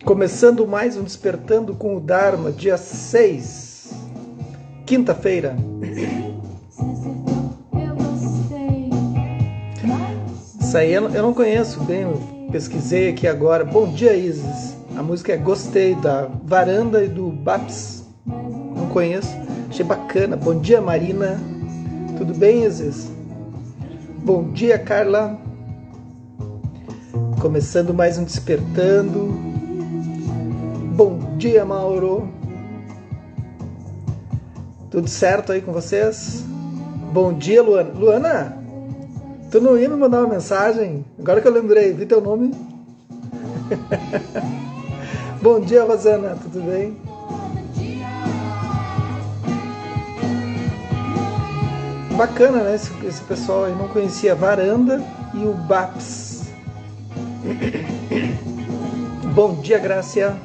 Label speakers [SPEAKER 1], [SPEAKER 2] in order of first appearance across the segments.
[SPEAKER 1] Começando mais um Despertando com o Dharma, dia 6, quinta-feira. Isso aí eu não conheço bem, eu pesquisei aqui agora. Bom dia, Isis. A música é Gostei, da Varanda e do Baps. Não conheço, achei bacana. Bom dia, Marina. Tudo bem, Isis? Bom dia, Carla. Começando mais um Despertando. Bom dia, Mauro. Tudo certo aí com vocês? Bom dia, Luana. Luana, tu não ia me mandar uma mensagem? Agora que eu lembrei, vi teu nome. Bom dia, Rosana, tudo bem? Bacana, né? Esse pessoal aí não conhecia a Varanda e o Baps. Bom dia, Grácia.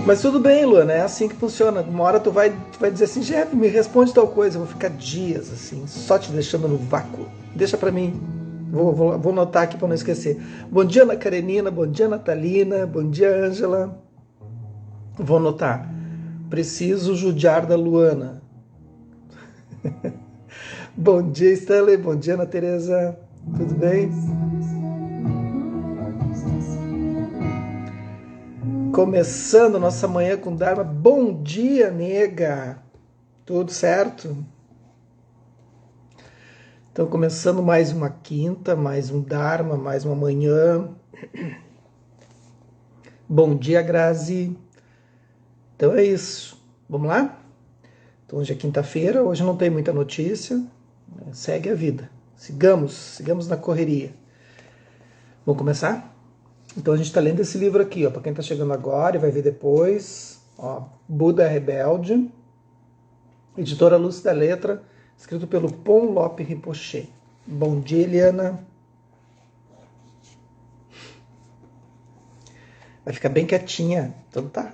[SPEAKER 1] Mas tudo bem, Luana, é assim que funciona. Uma hora tu vai dizer assim, Jeff, me responde tal coisa. Eu vou ficar dias assim, só te deixando no vácuo. Deixa pra mim. Vou anotar aqui pra não esquecer. Bom dia, Ana Karenina. Bom dia, Natalina. Bom dia, Ângela. Vou anotar. Preciso judiar da Luana. Bom dia, Stanley. Bom dia, Ana Tereza. Tudo bem? Começando nossa manhã com Dharma. Bom dia, nega. Tudo certo? Então, começando mais uma quinta, mais um Dharma, mais uma manhã. Bom dia, Grazi. Então é isso. Vamos lá? Então, hoje é quinta-feira, hoje não tem muita notícia. Segue a vida. Sigamos na correria. Vamos começar? Então a gente está lendo esse livro aqui, para quem está chegando agora e vai ver depois, ó, Buda Rebelde, editora Luz da Letra, escrito pelo Ponlop Rinpoche. Bom dia, Eliana. Vai ficar bem quietinha, então tá.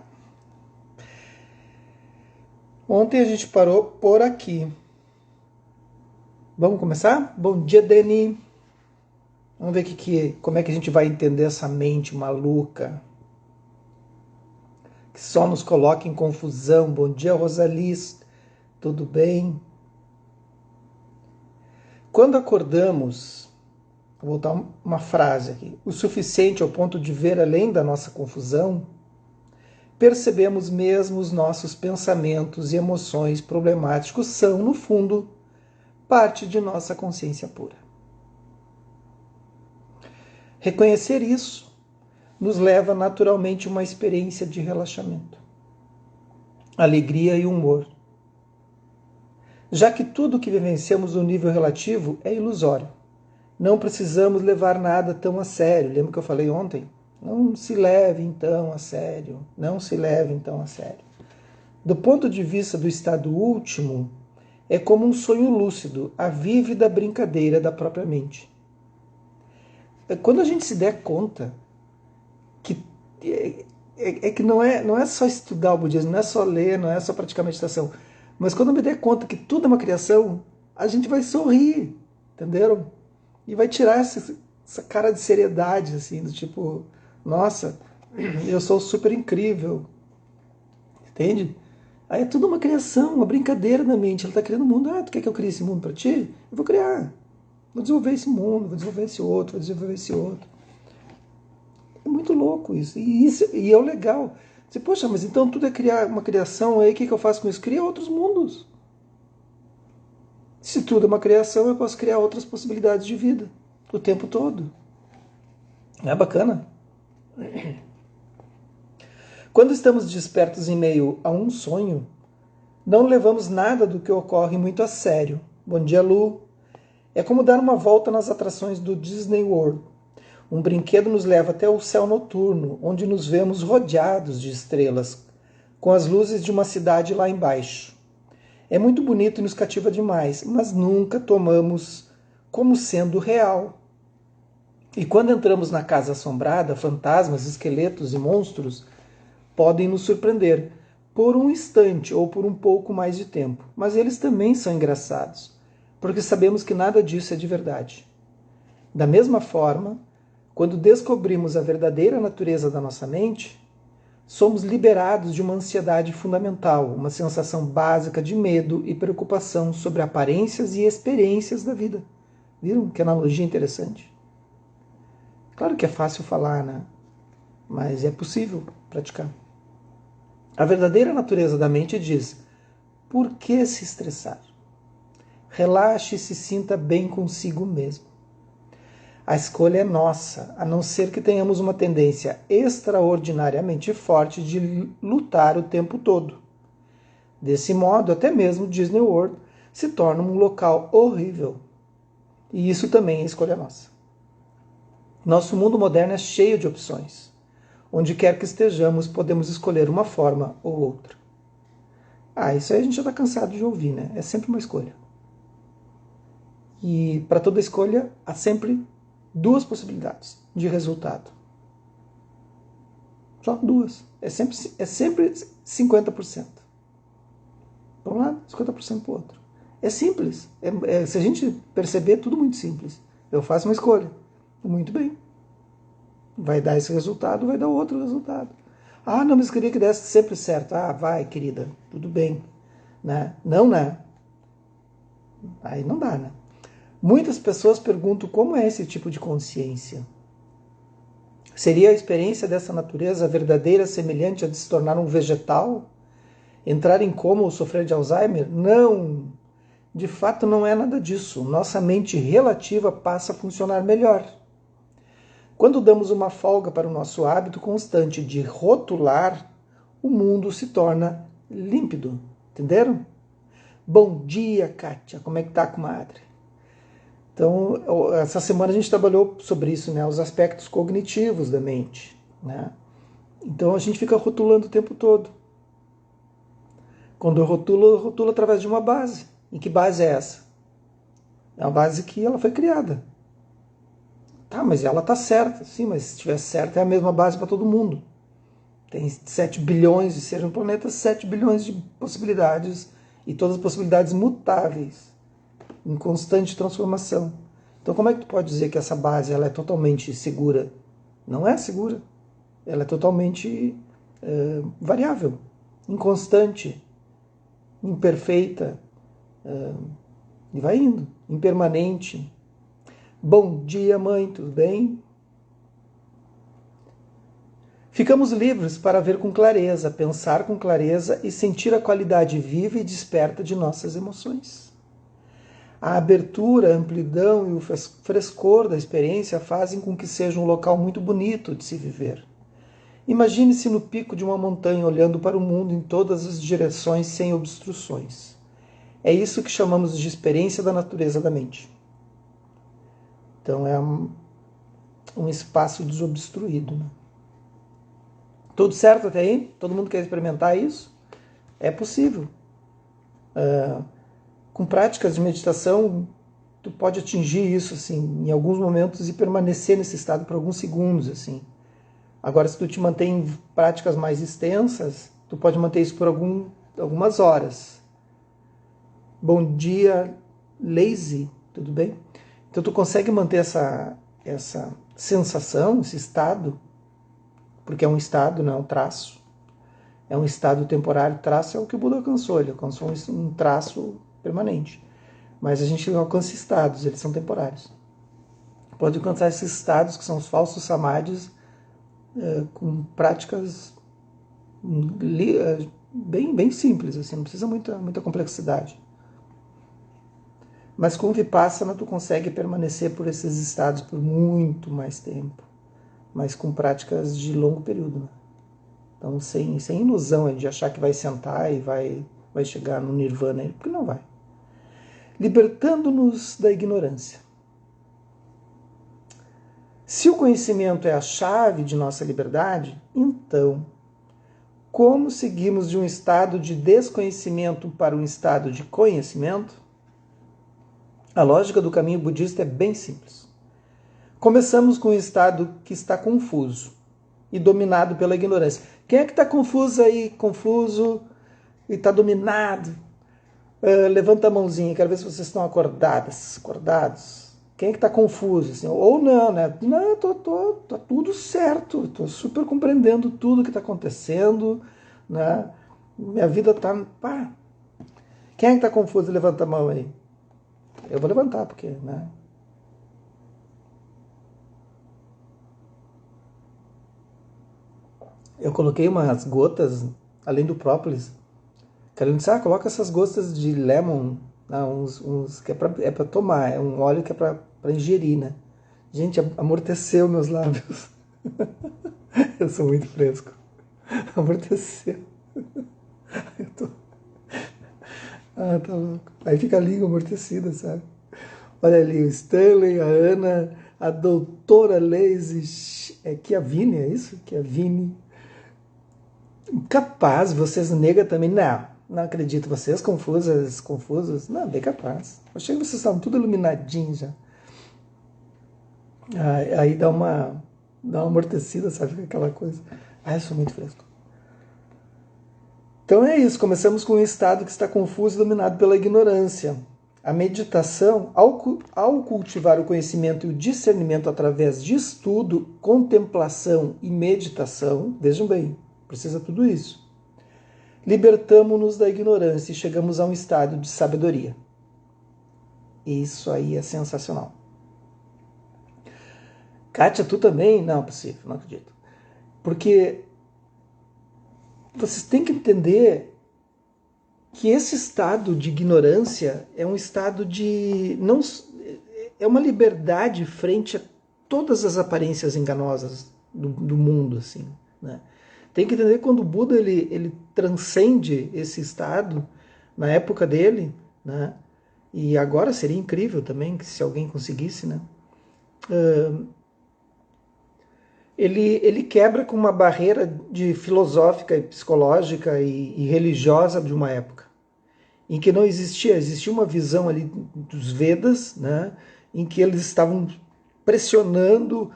[SPEAKER 1] Ontem a gente parou por aqui. Vamos começar? Bom dia, Deni. Vamos ver como é que a gente vai entender essa mente maluca que só nos coloca em confusão. Bom dia, Rosalis. Tudo bem? Quando acordamos, vou botar uma frase aqui, o suficiente ao ponto de ver além da nossa confusão, percebemos mesmo os nossos pensamentos e emoções problemáticos são, no fundo, parte de nossa consciência pura. Reconhecer isso nos leva naturalmente a uma experiência de relaxamento, alegria e humor. Já que tudo que vivenciamos no nível relativo é ilusório, não precisamos levar nada tão a sério. Lembra que eu falei ontem? Não se leve então a sério, não se leve então a sério. Do ponto de vista do estado último, é como um sonho lúcido, a vívida brincadeira da própria mente. Quando a gente se der conta que que não é só estudar o budismo, não é só ler, não é só praticar meditação, mas quando eu me der conta que tudo é uma criação, a gente vai sorrir, entenderam? E vai tirar essa cara de seriedade, assim, do tipo, nossa, eu sou super incrível, entende? Aí é tudo uma criação, uma brincadeira na mente, ela está criando o mundo. Ah, tu quer que eu crie esse mundo para ti? Eu vou criar. Vou desenvolver esse mundo, vou desenvolver esse outro, vou desenvolver esse outro. É muito louco isso. E é o legal. Você, poxa, mas então tudo é criar uma criação, aí o que eu faço com isso? Cria outros mundos. Se tudo é uma criação, eu posso criar outras possibilidades de vida o tempo todo. É bacana? Quando estamos despertos em meio a um sonho, não levamos nada do que ocorre muito a sério. Bom dia, Lu. É como dar uma volta nas atrações do Disney World. Um brinquedo nos leva até o céu noturno, onde nos vemos rodeados de estrelas, com as luzes de uma cidade lá embaixo. É muito bonito e nos cativa demais, mas nunca tomamos como sendo real. E quando entramos na casa assombrada, fantasmas, esqueletos e monstros podem nos surpreender, por um instante ou por um pouco mais de tempo. Mas eles também são engraçados, porque sabemos que nada disso é de verdade. Da mesma forma, quando descobrimos a verdadeira natureza da nossa mente, somos liberados de uma ansiedade fundamental, uma sensação básica de medo e preocupação sobre aparências e experiências da vida. Viram que analogia interessante? Claro que é fácil falar, né? Mas é possível praticar. A verdadeira natureza da mente diz: por que se estressar? Relaxe e se sinta bem consigo mesmo. A escolha é nossa, a não ser que tenhamos uma tendência extraordinariamente forte de lutar o tempo todo. Desse modo, até mesmo Disney World se torna um local horrível. E isso também é escolha nossa. Nosso mundo moderno é cheio de opções. Onde quer que estejamos, podemos escolher uma forma ou outra. Isso aí a gente já está cansado de ouvir, né? É sempre uma escolha. E para toda escolha, há sempre duas possibilidades de resultado. Só duas. É sempre 50%. Para um lado, 50% para o outro. É simples. Se a gente perceber, é tudo muito simples. Eu faço uma escolha. Muito bem. Vai dar esse resultado, vai dar outro resultado. Não, mas eu queria que desse sempre certo. Vai, querida, tudo bem. Né? Não, né? Aí não dá, né? Muitas pessoas perguntam como é esse tipo de consciência. Seria a experiência dessa natureza verdadeira semelhante a de se tornar um vegetal? Entrar em coma ou sofrer de Alzheimer? Não! De fato, não é nada disso. Nossa mente relativa passa a funcionar melhor. Quando damos uma folga para o nosso hábito constante de rotular, o mundo se torna límpido. Entenderam? Bom dia, Kátia. Como é que tá, comadre? Então, essa semana a gente trabalhou sobre isso, né? Os aspectos cognitivos da mente, né? Então, a gente fica rotulando o tempo todo. Quando eu rotulo através de uma base. E que base é essa? É uma base que ela foi criada. Mas ela está certa. Sim, mas se estiver certa é a mesma base para todo mundo. Tem 7 bilhões de seres no planeta, 7 bilhões de possibilidades, e todas as possibilidades mutáveis, em constante transformação. Então como é que tu pode dizer que essa base ela é totalmente segura? Não é segura. Ela é totalmente variável, inconstante, imperfeita, e vai indo, impermanente. Bom dia, mãe, tudo bem? Ficamos livres para ver com clareza, pensar com clareza e sentir a qualidade viva e desperta de nossas emoções. A abertura, a amplidão e o frescor da experiência fazem com que seja um local muito bonito de se viver. Imagine-se no pico de uma montanha olhando para o mundo em todas as direções sem obstruções. É isso que chamamos de experiência da natureza da mente. Então é um espaço desobstruído, né? Tudo certo até aí? Todo mundo quer experimentar isso? É possível. Com práticas de meditação, tu pode atingir isso assim, em alguns momentos e permanecer nesse estado por alguns segundos. Assim. Agora, se tu te mantém em práticas mais extensas, tu pode manter isso por algumas horas. Bom dia, lazy, tudo bem? Então tu consegue manter essa sensação, esse estado, porque é um estado, não é um traço. É um estado temporário. Traço é o que o Buda alcançou. Ele alcançou um traço permanente. Mas a gente não alcança estados, eles são temporários. Pode alcançar esses estados, que são os falsos samadhis, com práticas bem simples, assim, não precisa muita complexidade. Mas com Vipassana tu consegue permanecer por esses estados por muito mais tempo, mas com práticas de longo período, né? Então, sem ilusão de achar que vai sentar e vai chegar no nirvana, porque não vai. Libertando-nos da ignorância. Se o conhecimento é a chave de nossa liberdade, então, como seguimos de um estado de desconhecimento para um estado de conhecimento? A lógica do caminho budista é bem simples. Começamos com um estado que está confuso e dominado pela ignorância. Quem é que está confuso aí, confuso e está dominado? Levanta a mãozinha, quero ver se vocês estão acordados. Quem é que está confuso? Assim, ou não, né? Não, tá tudo certo, estou super compreendendo tudo que está acontecendo, né? Minha vida está... Pá. Quem é que está confuso? Levanta a mão aí. Eu vou levantar, porque, né? Eu coloquei umas gotas, além do própolis. Carolina disse, coloca essas gotas de lemon, né, uns que é pra tomar, é um óleo que é pra ingerir, né? Gente, amorteceu meus lábios. Eu sou muito fresco. Amorteceu. Eu tô... tá louco. Aí fica a língua amortecida, sabe? Olha ali, o Stanley, a Ana, a doutora Leise, Chiavini, é isso? Chiavini. Capaz, vocês negam também? Não acredito. Vocês confusos? Não, bem capaz. Achei que vocês estavam tudo iluminadinhos já. Aí dá uma amortecida, sabe? Fica aquela coisa. Eu sou muito fresco. Então é isso, começamos com um estado que está confuso e dominado pela ignorância. A meditação, ao cultivar o conhecimento e o discernimento através de estudo, contemplação e meditação, vejam bem, precisa tudo isso. Libertamo-nos da ignorância e chegamos a um estado de sabedoria. Isso aí é sensacional. Kátia, tu também? Não, possível, não acredito. Porque vocês têm que entender que esse estado de ignorância é um estado de... não é uma liberdade frente a todas as aparências enganosas do mundo, assim, né? Tem que entender que quando o Buda ele transcende esse estado, na época dele, né? E agora seria incrível também que se alguém conseguisse, né? Ele quebra com uma barreira filosófica e psicológica e religiosa de uma época, em que não existia uma visão ali dos Vedas, né? Em que eles estavam pressionando,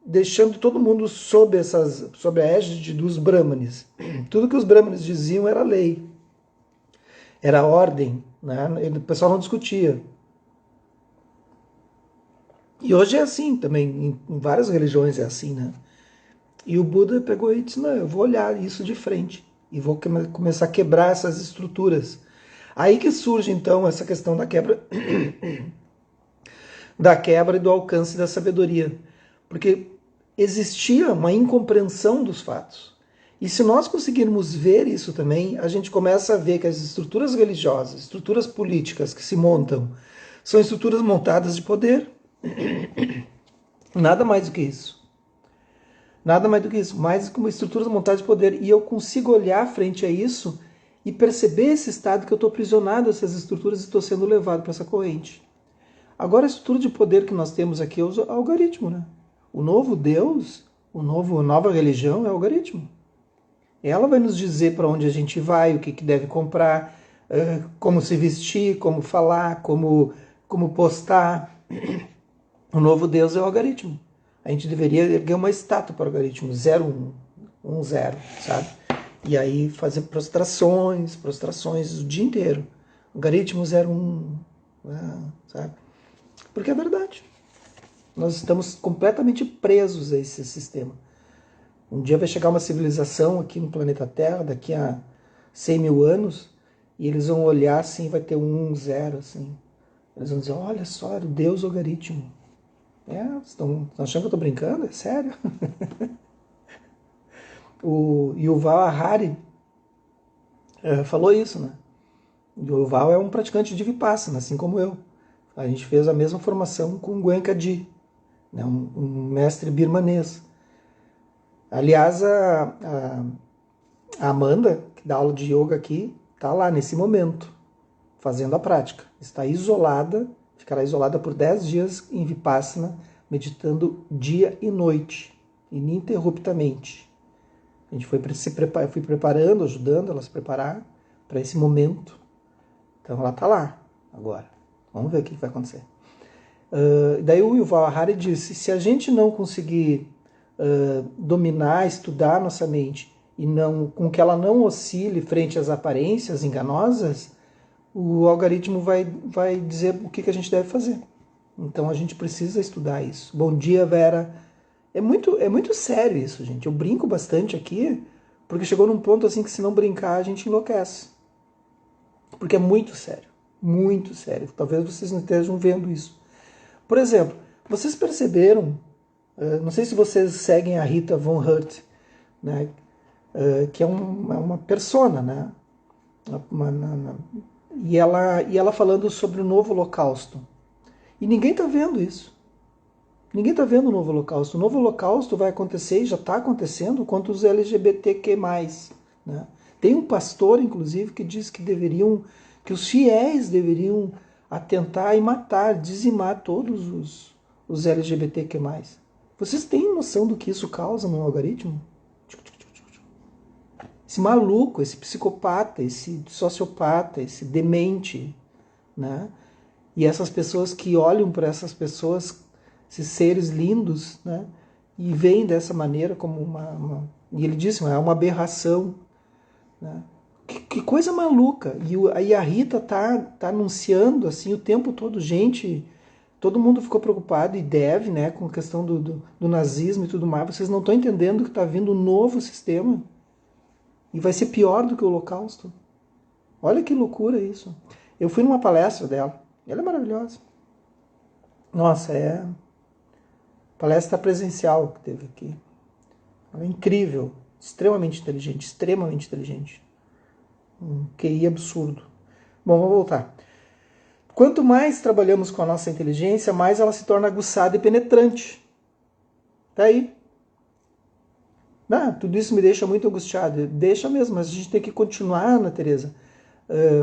[SPEAKER 1] deixando todo mundo sob a égide dos Brahmanes. Tudo que os Brahmanes diziam era lei, era ordem, né? O pessoal não discutia. E hoje é assim também, em várias religiões é assim, né? E o Buda pegou e disse, não, eu vou olhar isso de frente e vou começar a quebrar essas estruturas. Aí que surge então essa questão da quebra e do alcance da sabedoria. Porque existia uma incompreensão dos fatos. E se nós conseguirmos ver isso também, a gente começa a ver que as estruturas religiosas, estruturas políticas que se montam, são estruturas montadas de poder. Nada mais do que isso. Nada mais do que isso. Mais como estruturas montadas de poder. E eu consigo olhar frente a isso e perceber esse estado que eu estou aprisionado a essas estruturas e estou sendo levado para essa corrente. Agora a estrutura de poder que nós temos aqui é o algoritmo, né? O novo Deus, a nova religião é o algoritmo. Ela vai nos dizer para onde a gente vai, o que deve comprar, como se vestir, como falar, como postar. O novo Deus é o algoritmo. A gente deveria erguer uma estátua para o algoritmo, 01, 10, sabe? E aí fazer prostrações o dia inteiro. Algoritmo 01, sabe? Porque é verdade. Nós estamos completamente presos a esse sistema. Um dia vai chegar uma civilização aqui no planeta Terra, daqui a 100 mil anos, e eles vão olhar assim, vai ter 0, assim. Eles vão dizer, olha só, era o Deus algoritmo. Estão achando que eu estou brincando? É sério? O Yuval Harari falou isso, né? O Yuval é um praticante de Vipassana, assim como eu. A gente fez a mesma formação com o Goenka-ji, né? um mestre birmanês. Aliás, a Amanda, que dá aula de yoga aqui, está lá nesse momento, fazendo a prática. Está isolada, ficará isolada por 10 dias em Vipassana, meditando dia e noite, ininterruptamente. A gente fui preparando, ajudando ela a se preparar para esse momento. Então ela está lá agora. Vamos ver o que vai acontecer. Daí o Yuval Harari disse, se a gente não conseguir dominar, estudar a nossa mente, e com que ela não oscile frente às aparências enganosas, o algoritmo vai dizer o que a gente deve fazer. Então a gente precisa estudar isso. Bom dia, Vera. É muito sério isso, gente. Eu brinco bastante aqui, porque chegou num ponto assim que se não brincar a gente enlouquece. Porque é muito sério. Muito sério. Talvez vocês não estejam vendo isso. Por exemplo, vocês perceberam, não sei se vocês seguem a Rita Von Hunt, né, que é uma persona, né, e ela falando sobre o novo holocausto. E ninguém está vendo isso. Ninguém está vendo o novo holocausto. O novo holocausto vai acontecer, e já está acontecendo, contra os LGBTQ+. Né? Tem um pastor, inclusive, que diz que os fiéis deveriam atentar e matar, dizimar todos os LGBTQ+. Vocês têm noção do que isso causa no algoritmo? Esse maluco, esse psicopata, esse sociopata, esse demente, né? E essas pessoas que olham para essas pessoas, esses seres lindos, né? E veem dessa maneira como e ele disse, é uma aberração, né? Que coisa maluca. E aí a Rita tá anunciando assim o tempo todo, gente, todo mundo ficou preocupado e deve, né, com a questão do nazismo e tudo mais. Vocês não estão entendendo que está vindo um novo sistema e vai ser pior do que o Holocausto. Olha que loucura isso. Eu fui numa palestra dela. Ela é maravilhosa. Nossa, é palestra presencial que teve aqui. Ela é incrível, extremamente inteligente, extremamente inteligente. Um QI absurdo. Bom, vamos voltar. Quanto mais trabalhamos com a nossa inteligência, mais ela se torna aguçada e penetrante. Tá aí. Tudo isso me deixa muito angustiado. Deixa mesmo, mas a gente tem que continuar, Ana Teresa,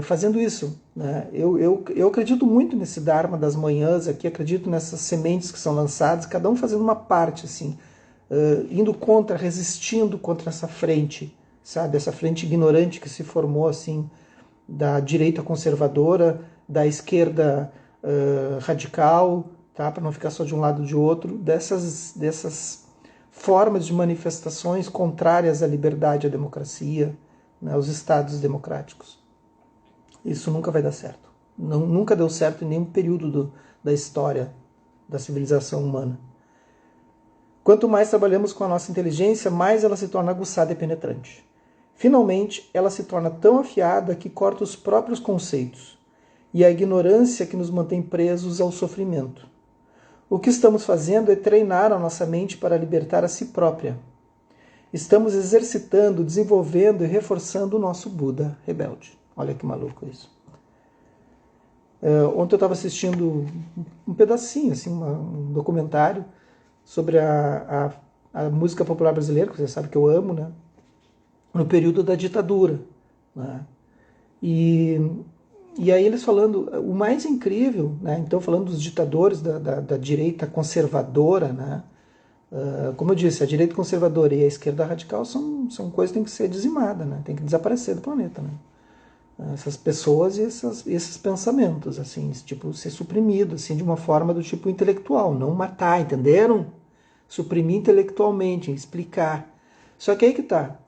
[SPEAKER 1] fazendo isso. Né? Eu acredito muito nesse Dharma das manhãs aqui, acredito nessas sementes que são lançadas, cada um fazendo uma parte, assim, indo contra, resistindo contra essa frente, sabe? Essa frente ignorante que se formou, assim, da direita conservadora, da esquerda radical, tá? Para não ficar só de um lado ou de outro, dessas formas de manifestações contrárias à liberdade e à democracia, né, aos estados democráticos. Isso nunca vai dar certo. Nunca deu certo em nenhum período da história da civilização humana. Quanto mais trabalhamos com a nossa inteligência, mais ela se torna aguçada e penetrante. Finalmente, ela se torna tão afiada que corta os próprios conceitos e a ignorância que nos mantém presos ao sofrimento. O que estamos fazendo é treinar a nossa mente para libertar a si própria. Estamos exercitando, desenvolvendo e reforçando o nosso Buda rebelde. Olha que maluco isso. Ontem eu estava assistindo um pedacinho, assim, um documentário sobre a música popular brasileira, que você sabe que eu amo, né? No período da ditadura. Né? E aí eles falando, o mais incrível, né? Então falando dos ditadores da direita conservadora, né? Como eu disse, a direita conservadora e a esquerda radical são coisas que têm que ser dizimadas, né? Tem que desaparecer do planeta, né? Essas pessoas e esses pensamentos, assim, tipo, ser suprimido, assim, de uma forma do tipo intelectual, não matar, entenderam? Suprimir intelectualmente, explicar. Só que aí que tá.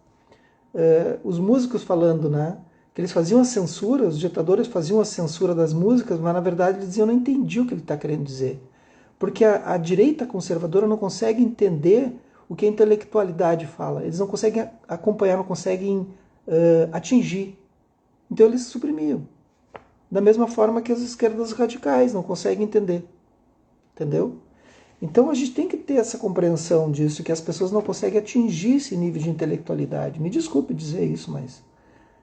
[SPEAKER 1] Os músicos falando, né? Que eles faziam a censura, os ditadores faziam a censura das músicas, mas na verdade eles diziam, eu não entendi o que ele está querendo dizer. Porque a direita conservadora não consegue entender o que a intelectualidade fala. Eles não conseguem acompanhar, não conseguem atingir. Então eles suprimiam. Da mesma forma que as esquerdas radicais não conseguem entender. Entendeu? Então a gente tem que ter essa compreensão disso, que as pessoas não conseguem atingir esse nível de intelectualidade. Me desculpe dizer isso, mas...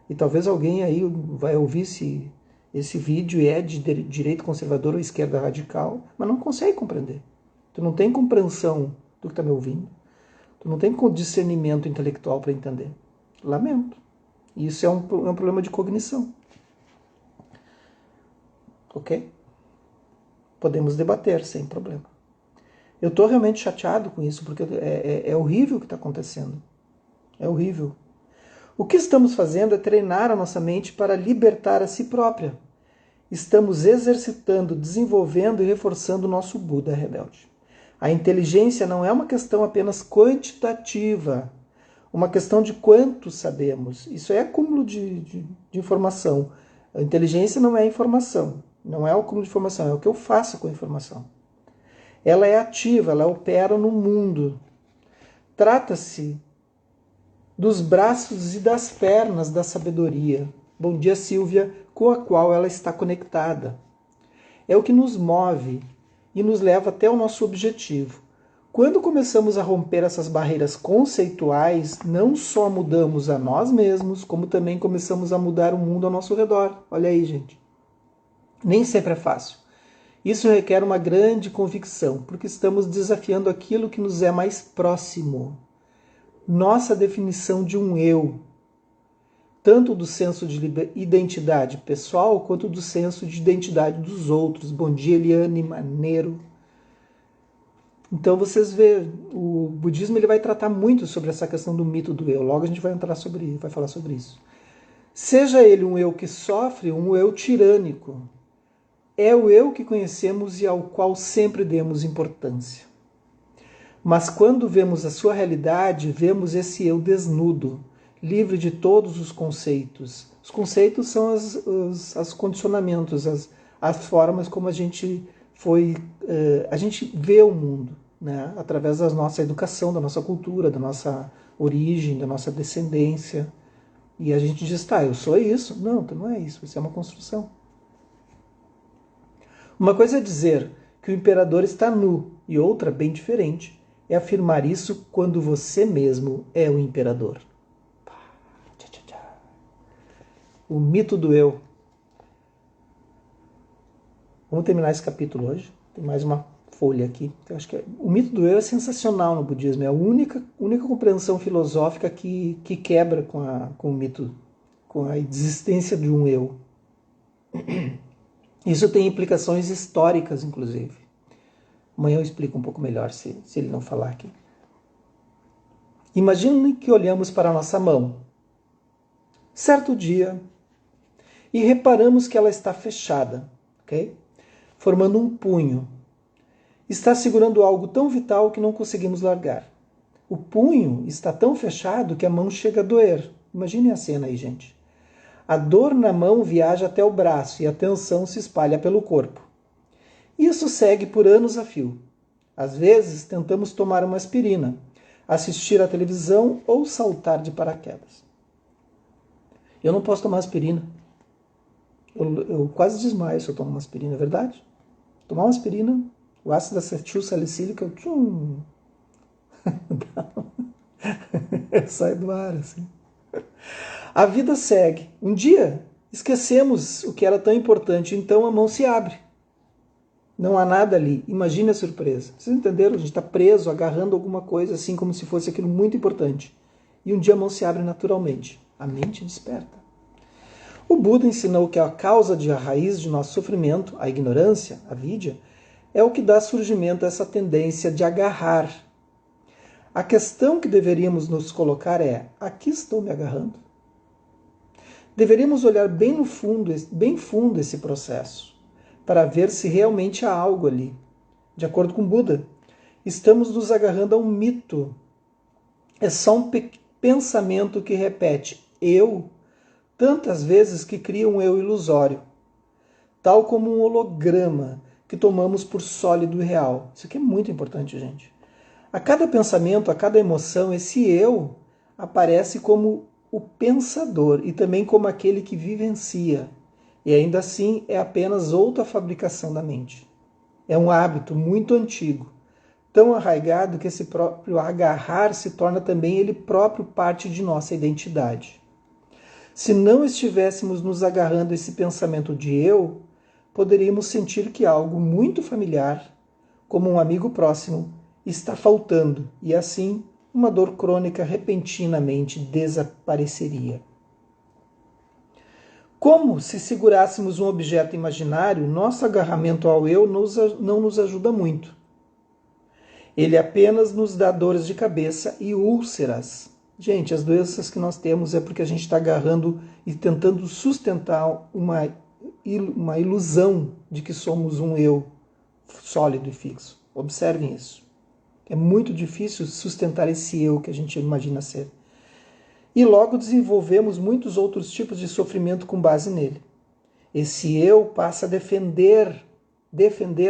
[SPEAKER 1] E talvez alguém aí vai ouvir esse vídeo e é de direita conservadora ou esquerda radical, mas não consegue compreender. Tu não tem compreensão do que está me ouvindo. Tu não tem discernimento intelectual para entender. Lamento. Isso é um problema de cognição. Ok? Podemos debater sem problema. Eu estou realmente chateado com isso, porque é horrível o que está acontecendo. É horrível. O que estamos fazendo é treinar a nossa mente para libertar a si própria. Estamos exercitando, desenvolvendo e reforçando o nosso Buda rebelde. A inteligência não é uma questão apenas quantitativa, uma questão de quanto sabemos. Isso é acúmulo de informação. A inteligência não é a informação, não é o acúmulo de informação, é o que eu faço com a informação. Ela é ativa, ela opera no mundo. Trata-se dos braços e das pernas da sabedoria. Bom dia, Silvia, com a qual ela está conectada. É o que nos move e nos leva até o nosso objetivo. Quando começamos a romper essas barreiras conceituais, não só mudamos a nós mesmos, como também começamos a mudar o mundo ao nosso redor. Olha aí, gente. Nem sempre é fácil. Isso requer uma grande convicção, porque estamos desafiando aquilo que nos é mais próximo. Nossa definição de um eu, tanto do senso de identidade pessoal, quanto do senso de identidade dos outros. Bom dia, Eliane, maneiro. Então vocês vê, o budismo ele vai tratar muito sobre essa questão do mito do eu. Logo a gente vai falar sobre isso. Seja ele um eu que sofre, um eu tirânico. É o eu que conhecemos e ao qual sempre demos importância. Mas quando vemos a sua realidade, vemos esse eu desnudo, livre de todos os conceitos. Os conceitos são os condicionamentos, as formas como a gente vê o mundo, né? Através da nossa educação, da nossa cultura, da nossa origem, da nossa descendência. E a gente diz, tá, eu sou isso. Não, tu não é isso, isso é uma construção. Uma coisa é dizer que o imperador está nu, e outra, bem diferente, é afirmar isso quando você mesmo é o imperador. O mito do eu. Vamos terminar esse capítulo hoje. Tem mais uma folha aqui. Eu acho que o mito do eu é sensacional no budismo. É a única compreensão filosófica que quebra com o mito, com a existência de um eu. Isso tem implicações históricas, inclusive. Amanhã eu explico um pouco melhor, se ele não falar aqui. Imagine que olhamos para a nossa mão, certo dia, e reparamos que ela está fechada, ok? Formando um punho. Está segurando algo tão vital que não conseguimos largar. O punho está tão fechado que a mão chega a doer. Imaginem a cena aí, gente. A dor na mão viaja até o braço e a tensão se espalha pelo corpo. Isso segue por anos a fio. Às vezes, tentamos tomar uma aspirina, assistir à televisão ou saltar de paraquedas. Eu não posso tomar aspirina. Eu quase desmaio se eu tomo uma aspirina, é verdade? Tomar uma aspirina, o ácido acetil salicílico, eu sai do ar, assim. A vida segue. Um dia, esquecemos o que era tão importante, então a mão se abre. Não há nada ali. Imagine a surpresa. Vocês entenderam? A gente está preso, agarrando alguma coisa, assim como se fosse aquilo muito importante. E um dia a mão se abre naturalmente. A mente desperta. O Buda ensinou que a causa a raiz de nosso sofrimento, a ignorância, a vidya, é o que dá surgimento a essa tendência de agarrar. A questão que deveríamos nos colocar é: a que estou me agarrando? Deveríamos olhar bem fundo esse processo, para ver se realmente há algo ali. De acordo com Buda, estamos nos agarrando a um mito. É só um pensamento que repete eu tantas vezes que cria um eu ilusório, tal como um holograma que tomamos por sólido e real. Isso aqui é muito importante, gente. A cada pensamento, a cada emoção, esse eu aparece como o pensador e também como aquele que vivencia. E ainda assim é apenas outra fabricação da mente. É um hábito muito antigo, tão arraigado que esse próprio agarrar se torna também ele próprio parte de nossa identidade. Se não estivéssemos nos agarrando a esse pensamento de eu, poderíamos sentir que algo muito familiar, como um amigo próximo, está faltando e assim uma dor crônica repentinamente desapareceria. Como se segurássemos um objeto imaginário, nosso agarramento ao eu não nos ajuda muito. Ele apenas nos dá dores de cabeça e úlceras. Gente, as doenças que nós temos é porque a gente está agarrando e tentando sustentar uma ilusão de que somos um eu sólido e fixo. Observem isso. É muito difícil sustentar esse eu que a gente imagina ser. E logo desenvolvemos muitos outros tipos de sofrimento com base nele. Esse eu passa a defender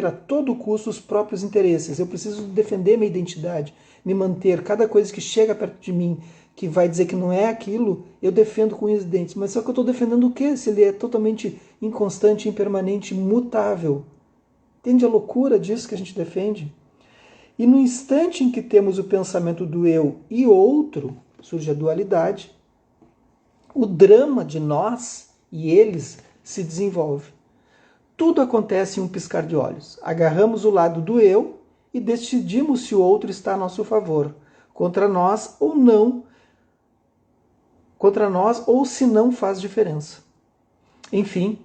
[SPEAKER 1] a todo custo os próprios interesses. Eu preciso defender minha identidade, me manter. Cada coisa que chega perto de mim, que vai dizer que não é aquilo, eu defendo com unhas e dentes. Mas só que eu estou defendendo o quê? Se ele é totalmente inconstante, impermanente, imutável. Entende a loucura disso que a gente defende? E no instante em que temos o pensamento do eu e outro, surge a dualidade, o drama de nós e eles se desenvolve. Tudo acontece em um piscar de olhos. Agarramos o lado do eu e decidimos se o outro está a nosso favor, contra nós ou não, contra nós ou se não faz diferença. Enfim,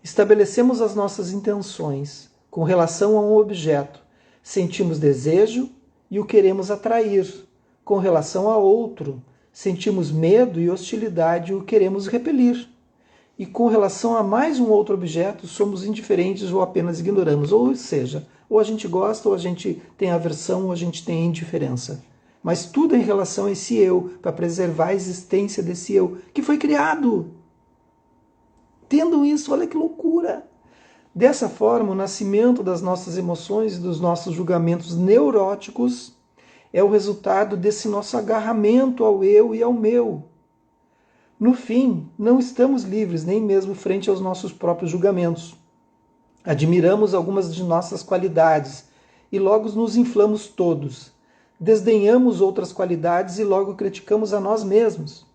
[SPEAKER 1] estabelecemos as nossas intenções com relação a um objeto. Sentimos desejo e o queremos atrair. Com relação a outro, sentimos medo e hostilidade e o queremos repelir. E com relação a mais um outro objeto, somos indiferentes ou apenas ignoramos. Ou seja, ou a gente gosta, ou a gente tem aversão, ou a gente tem indiferença. Mas tudo em relação a esse eu, para preservar a existência desse eu, que foi criado. Entendam isso, olha que loucura! Dessa forma, o nascimento das nossas emoções e dos nossos julgamentos neuróticos é o resultado desse nosso agarramento ao eu e ao meu. No fim, não estamos livres nem mesmo frente aos nossos próprios julgamentos. Admiramos algumas de nossas qualidades e logo nos inflamos todos. Desdenhamos outras qualidades e logo criticamos a nós mesmos.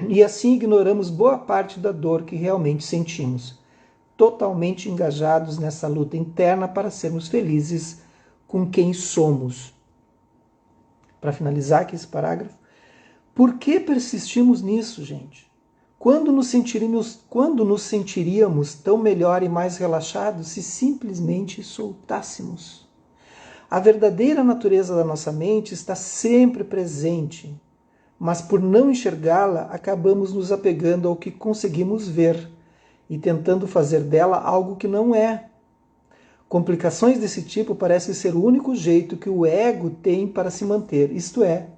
[SPEAKER 1] E assim ignoramos boa parte da dor que realmente sentimos, totalmente engajados nessa luta interna para sermos felizes com quem somos. Para finalizar aqui esse parágrafo, por que persistimos nisso, gente? Quando nos sentiríamos tão melhor e mais relaxados se simplesmente soltássemos? A verdadeira natureza da nossa mente está sempre presente, mas por não enxergá-la, acabamos nos apegando ao que conseguimos ver e tentando fazer dela algo que não é. Complicações desse tipo parecem ser o único jeito que o ego tem para se manter, isto é,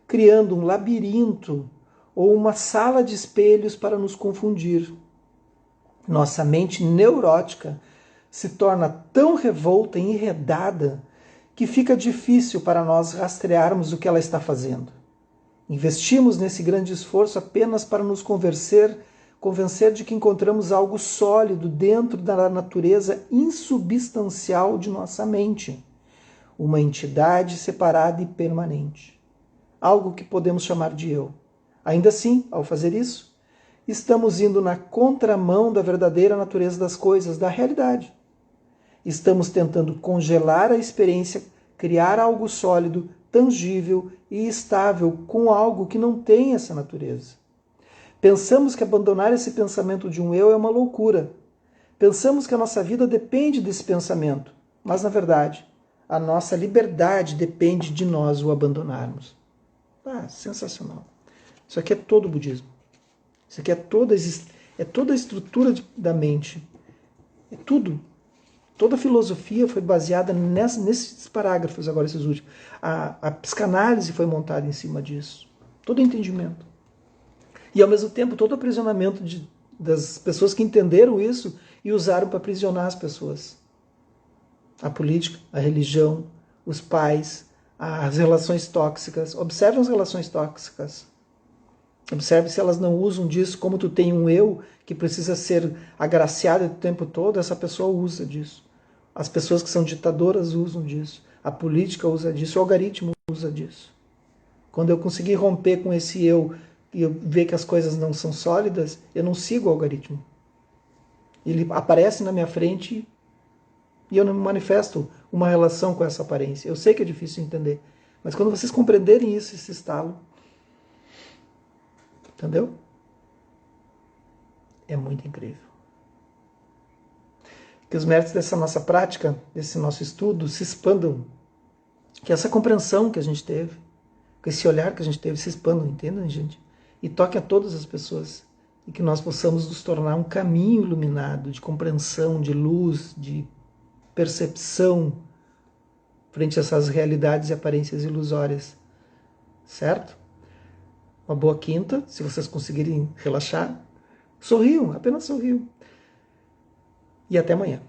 [SPEAKER 1] criando um labirinto ou uma sala de espelhos para nos confundir. Nossa mente neurótica se torna tão revolta e enredada que fica difícil para nós rastrearmos o que ela está fazendo. Investimos nesse grande esforço apenas para nos convencer de que encontramos algo sólido dentro da natureza insubstancial de nossa mente, uma entidade separada e permanente. Algo que podemos chamar de eu. Ainda assim, ao fazer isso, estamos indo na contramão da verdadeira natureza das coisas, da realidade. Estamos tentando congelar a experiência, criar algo sólido, tangível e estável com algo que não tem essa natureza. Pensamos que abandonar esse pensamento de um eu é uma loucura. Pensamos que a nossa vida depende desse pensamento, mas na verdade, a nossa liberdade depende de nós o abandonarmos. Sensacional. Isso aqui é todo o budismo. Isso aqui é toda a estrutura da mente. É tudo. Toda a filosofia foi baseada nesses parágrafos, agora esses últimos. A psicanálise foi montada em cima disso. Todo o entendimento. E ao mesmo tempo todo o aprisionamento das pessoas que entenderam isso e usaram para aprisionar as pessoas. A política, a religião, os pais, as relações tóxicas. Observe as relações tóxicas. Observe se elas não usam disso, como tu tem um eu que precisa ser agraciado o tempo todo, essa pessoa usa disso. As pessoas que são ditadoras usam disso. A política usa disso, o algoritmo usa disso. Quando eu conseguir romper com esse eu e eu ver que as coisas não são sólidas, eu não sigo o algoritmo. Ele aparece na minha frente e eu não manifesto uma relação com essa aparência. Eu sei que é difícil entender, mas quando vocês compreenderem isso, esse estalo, entendeu? É muito incrível. Que os méritos dessa nossa prática, desse nosso estudo, se expandam. Que essa compreensão que a gente teve, que esse olhar que a gente teve, se expandam, entendam, gente? E toque a todas as pessoas. E que nós possamos nos tornar um caminho iluminado de compreensão, de luz, de percepção frente a essas realidades e aparências ilusórias. Certo? Uma boa quinta, se vocês conseguirem relaxar. Sorriam, apenas sorriam. e até amanhã.